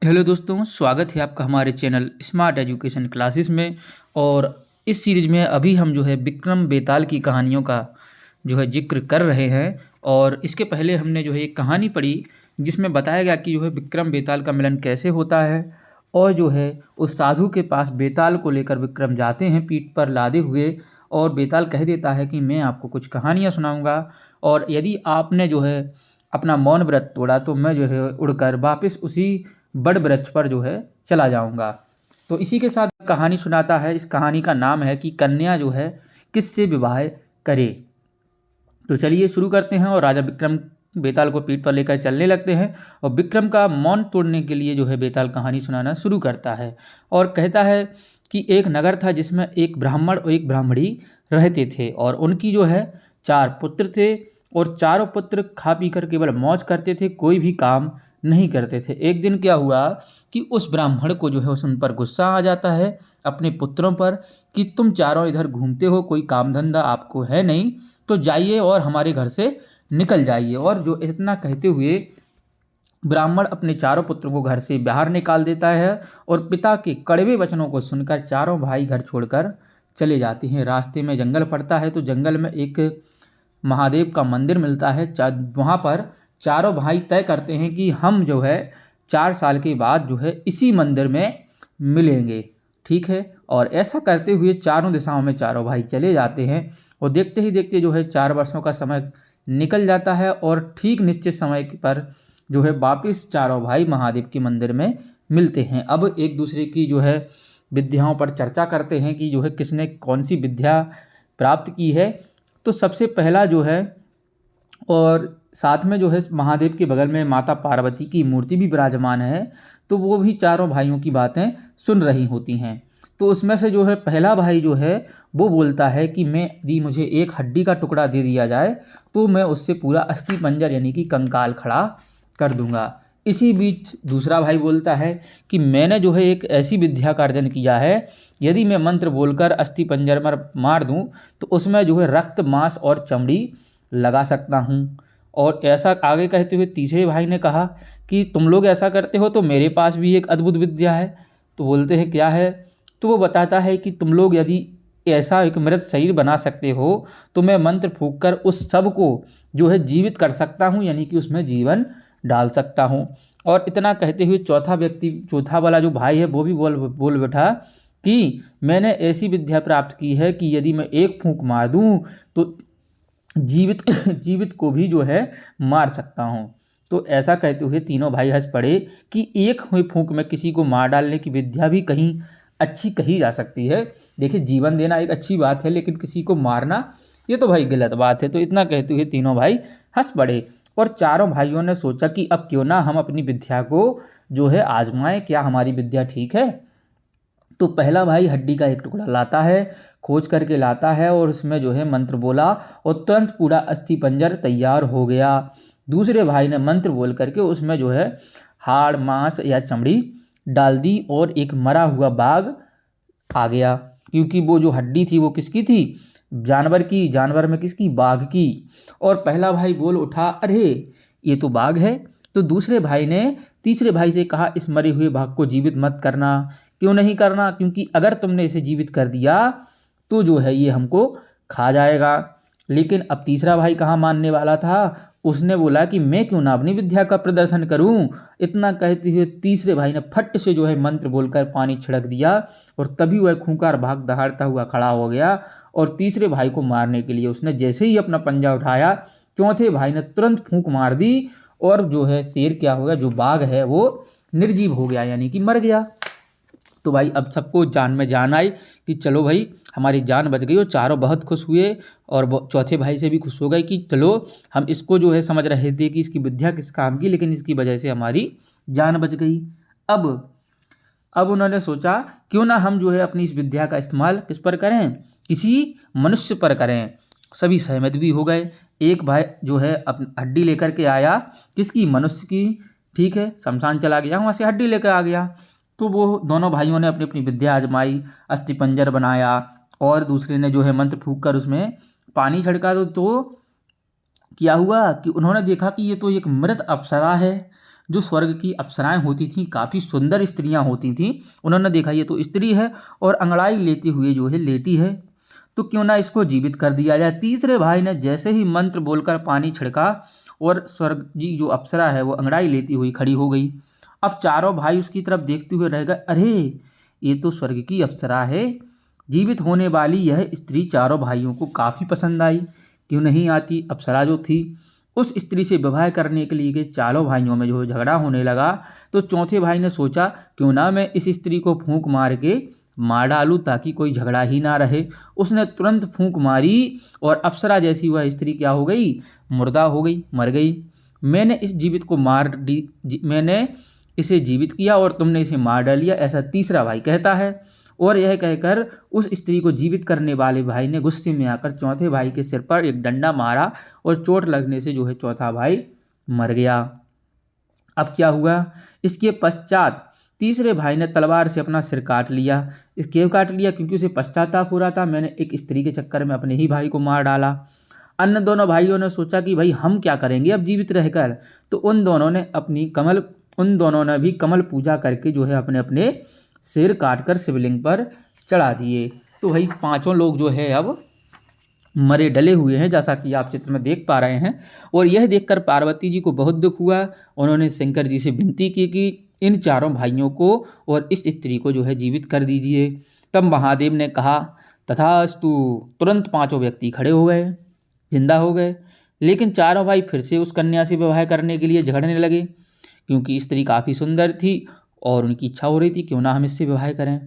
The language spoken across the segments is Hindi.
हेलो दोस्तों, स्वागत है आपका हमारे चैनल स्मार्ट एजुकेशन क्लासेस में। और इस सीरीज में अभी हम जो है विक्रम बेताल की कहानियों का जो है जिक्र कर रहे हैं। और इसके पहले हमने जो है एक कहानी पढ़ी जिसमें बताया गया कि जो है विक्रम बेताल का मिलन कैसे होता है। और जो है उस साधु के पास बेताल को लेकर विक्रम जाते हैं पीठ पर लादे हुए। और बेताल कह देता है कि मैं आपको कुछ कहानियाँ सुनाऊँगा, और यदि आपने जो है अपना मौन व्रत तोड़ा तो मैं जो है उड़कर वापस उसी बड़ वृक्ष पर जो है चला जाऊंगा। तो इसी के साथ कहानी सुनाता है। इस कहानी का नाम है कि कन्या जो है किससे विवाह करे। तो चलिए शुरू करते हैं। और राजा विक्रम बेताल को पीठ पर लेकर चलने लगते हैं, और विक्रम का मौन तोड़ने के लिए जो है बेताल कहानी सुनाना शुरू करता है। और कहता है कि एक नगर था जिसमें एक ब्राह्मण और एक ब्राह्मणी रहते थे, और उनकी जो है 4 पुत्र थे। और चारों पुत्र खा पी कर केवल मौज करते थे, कोई भी काम नहीं करते थे। एक दिन क्या हुआ कि उस ब्राह्मण को जो है उन पर गुस्सा आ जाता है अपने पुत्रों पर कि तुम चारों इधर घूमते हो, कोई काम धंधा आपको है नहीं, तो जाइए और हमारे घर से निकल जाइए। और जो इतना कहते हुए ब्राह्मण अपने चारों पुत्रों को घर से बाहर निकाल देता है। और पिता के कड़वे वचनों को सुनकर चारों भाई घर छोड़कर चले जाते हैं। रास्ते में जंगल पड़ता है, तो जंगल में एक महादेव का मंदिर मिलता है। वहाँ पर चारों भाई तय करते हैं कि हम जो है 4 साल के बाद जो है इसी मंदिर में मिलेंगे, ठीक है। और ऐसा करते हुए चारों दिशाओं में चारों भाई चले जाते हैं। और देखते ही देखते जो है 4 वर्षों का समय निकल जाता है, और ठीक निश्चित समय पर जो है वापिस चारों भाई महादेव के मंदिर में मिलते हैं। अब एक दूसरे की जो है विद्याओं पर चर्चा करते हैं कि जो है किसने कौन सी विद्या प्राप्त की है। तो सबसे पहला जो है, और साथ में जो है महादेव के बगल में माता पार्वती की मूर्ति भी विराजमान है, तो वो भी चारों भाइयों की बातें सुन रही होती हैं। तो उसमें से जो है पहला भाई जो है वो बोलता है कि मैं यदि मुझे एक हड्डी का टुकड़ा दे दिया जाए तो मैं उससे पूरा अस्थि पंजर यानी कि कंकाल खड़ा कर दूंगा। इसी बीच दूसरा भाई बोलता है कि मैंने जो है एक ऐसी विद्या का अर्जन किया है, यदि मैं मंत्र बोलकर अस्थि पंजर में मार दूं तो उसमें जो है रक्त मांस और चमड़ी लगा सकता हूं। और ऐसा आगे कहते हुए तीसरे भाई ने कहा कि तुम लोग ऐसा करते हो तो मेरे पास भी एक अद्भुत विद्या है। तो बोलते हैं क्या है, तो वो बताता है कि तुम लोग यदि ऐसा एक मृत शरीर बना सकते हो तो मैं मंत्र फूंक कर उस सब को जो है जीवित कर सकता हूँ, यानी कि उसमें जीवन डाल सकता हूँ। और इतना कहते हुए चौथा वाला जो भाई है वो भी बोल बैठा कि मैंने ऐसी विद्या प्राप्त की है कि यदि मैं एक फूंक मार दूं तो जीवित जीवित को भी जो है मार सकता हूँ। तो ऐसा कहते हुए तीनों भाई हंस पड़े कि एक हुई फूंक में किसी को मार डालने की विद्या भी कहीं अच्छी कही जा सकती है। देखिए, जीवन देना एक अच्छी बात है, लेकिन किसी को मारना ये तो भाई गलत बात है। तो इतना कहते हुए तीनों भाई हंस पड़े। और चारों भाइयों ने सोचा कि अब क्यों ना हम अपनी विद्या को जो है आजमाएं, क्या हमारी विद्या ठीक है। तो पहला भाई हड्डी का एक टुकड़ा लाता है, खोज करके लाता है, और उसमें जो है मंत्र बोला और तुरंत पूरा अस्थि पंजर तैयार हो गया। दूसरे भाई ने मंत्र बोल करके उसमें जो है हाड़ मांस या चमड़ी डाल दी, और एक मरा हुआ बाघ आ गया। क्योंकि वो जो हड्डी थी वो किसकी थी, जानवर की। जानवर में किसकी, बाघ की। और पहला भाई बोल उठा, अरे ये तो बाघ है। तो दूसरे भाई ने तीसरे भाई से कहा, इस मरे हुए बाघ को जीवित मत करना। क्यों नहीं करना, क्योंकि अगर तुमने इसे जीवित कर दिया तो जो है ये हमको खा जाएगा। लेकिन अब तीसरा भाई कहाँ मानने वाला था, उसने बोला कि मैं क्यों ना अपनी विद्या का प्रदर्शन करूं। इतना कहते हुए तीसरे भाई ने फट से जो है मंत्र बोलकर पानी छिड़क दिया, और तभी वह खूंखार भाग दहाड़ता हुआ खड़ा हो गया। और तीसरे भाई को मारने के लिए उसने जैसे ही अपना पंजा उठाया, चौथे भाई ने तुरंत फूंक मार दी, और जो है शेर क्या हो गया, जो बाघ है वो निर्जीव हो गया, यानी कि मर गया। तो भाई अब सबको जान में जान आई कि चलो भाई हमारी जान बच गई। और चारों बहुत खुश हुए, और चौथे भाई से भी खुश हो गए कि चलो हम इसको जो है समझ रहे थे कि इसकी विद्या किस काम की, लेकिन इसकी वजह से हमारी जान बच गई। अब उन्होंने सोचा क्यों ना हम जो है अपनी इस विद्या का इस्तेमाल किस पर करें, किसी मनुष्य पर करें। सभी सहमत भी हो गए। एक भाई जो है अपनी हड्डी लेकर के आया, किसकी, मनुष्य की, ठीक है। शमशान चला गया, वहाँ से हड्डी लेकर आ गया। तो वो दोनों भाइयों ने अपनी अपनी विद्या आजमाई, अस्थि पंजर बनाया, और दूसरे ने जो है मंत्र फूंक कर उसमें पानी छिड़का। तो क्या हुआ कि उन्होंने देखा कि ये तो एक मृत अप्सरा है जो स्वर्ग की अप्सराएं होती थीं, काफ़ी सुंदर स्त्रियां होती थीं, उन्होंने देखा ये तो स्त्री है और अंगड़ाई लेते हुए जो है लेटी है, तो क्यों ना इसको जीवित कर दिया जाए। तीसरे भाई ने जैसे ही मंत्र बोलकर पानी छिड़का और स्वर्ग की जो अप्सरा है वो अंगड़ाई लेती हुई खड़ी हो गई। अब चारों भाई उसकी तरफ देखते हुए रह गए, अरे ये तो स्वर्ग की अप्सरा है। जीवित होने वाली यह स्त्री चारों भाइयों को काफ़ी पसंद आई। क्यों नहीं आती? अप्सरा जो थी उस स्त्री से विवाह करने के लिए चारों भाइयों में जो झगड़ा होने लगा, तो चौथे भाई ने सोचा क्यों ना मैं इस स्त्री को फूंक मार के मार डालूं ताकि कोई झगड़ा ही ना रहे। उसने तुरंत फूंक मारी और अप्सरा जैसी वह स्त्री क्या हो गई? मुर्दा हो गई, मर गई। मैंने इसे जीवित किया और तुमने इसे मार डालिया, ऐसा तीसरा भाई कहता है। और यह कहकर उस स्त्री को जीवित करने वाले भाई ने गुस्से में आकर चौथे भाई के सिर पर एक डंडा मारा और चोट लगने से जो है चौथा भाई मर गया। अब क्या हुआ? इसके पश्चात तीसरे भाई ने तलवार से अपना सिर काट लिया। क्यों काट लिया? क्योंकि उसे पश्चाताप हो रहा था, मैंने एक स्त्री के चक्कर में अपने ही भाई को मार डाला। अन्य दोनों भाइयों ने सोचा कि भाई हम क्या करेंगे अब जीवित रहकर, तो उन दोनों ने भी कमल पूजा करके जो है अपने अपने सिर काटकर शिवलिंग पर चढ़ा दिए। तो भाई पांचों लोग जो है अब मरे डले हुए हैं, जैसा कि आप चित्र में देख पा रहे हैं। और यह देखकर पार्वती जी को बहुत दुख हुआ। उन्होंने शंकर जी से विनती की कि इन चारों भाइयों को और इस स्त्री को जो है जीवित कर दीजिए। तब महादेव ने कहा तथास्तु। तुरंत पांचों व्यक्ति खड़े हो गए, जिंदा हो गए। लेकिन चारों भाई फिर से उस कन्या से विवाह करने के लिए झगड़ने लगे, क्योंकि स्त्री काफ़ी सुंदर थी और उनकी इच्छा हो रही थी क्यों ना हम इससे विवाह करें।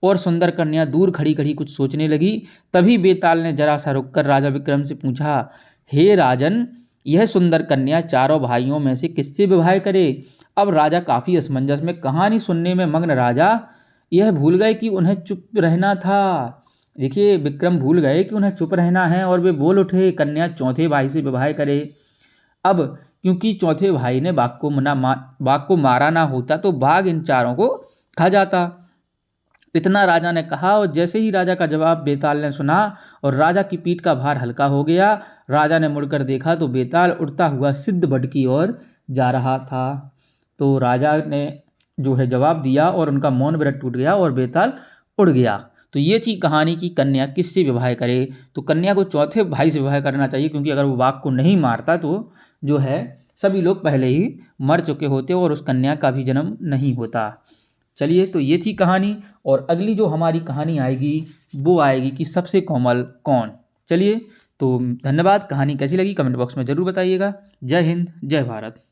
और सुंदर कन्या दूर खड़ी खड़ी कुछ सोचने लगी। तभी बेताल ने जरा सा रुककर राजा विक्रम से पूछा, हे राजन, यह सुंदर कन्या चारों भाइयों में से किससे विवाह करे? अब राजा काफ़ी असमंजस में, कहानी सुनने में मग्न राजा यह भूल गए कि उन्हें चुप रहना था। देखिए, विक्रम भूल गए कि उन्हें चुप रहना है और वे बोल उठे, कन्या चौथे भाई से विवाह करे। अब क्योंकि चौथे भाई ने बाघ को मारा ना होता तो बाघ इन चारों को खा जाता। इतना राजा ने कहा और जैसे ही राजा का जवाब बेताल ने सुना और राजा की पीठ का भार हल्का हो गया, राजा ने मुड़कर देखा तो बेताल उड़ता हुआ सिद्धबट की ओर जा रहा था। तो राजा ने जो है जवाब दिया और उनका मौन व्रत टूट गया और बेताल उड़ गया। तो ये थी कहानी की कन्या किससे विवाह करे। तो कन्या को चौथे भाई से विवाह करना चाहिए, क्योंकि अगर वो बाघ को नहीं मारता तो जो है सभी लोग पहले ही मर चुके होते और उस कन्या का भी जन्म नहीं होता। चलिए, तो ये थी कहानी। और अगली जो हमारी कहानी आएगी वो आएगी कि सबसे कोमल कौन। चलिए, तो धन्यवाद। कहानी कैसी लगी कमेंट बॉक्स में ज़रूर बताइएगा। जय हिंद, जय भारत।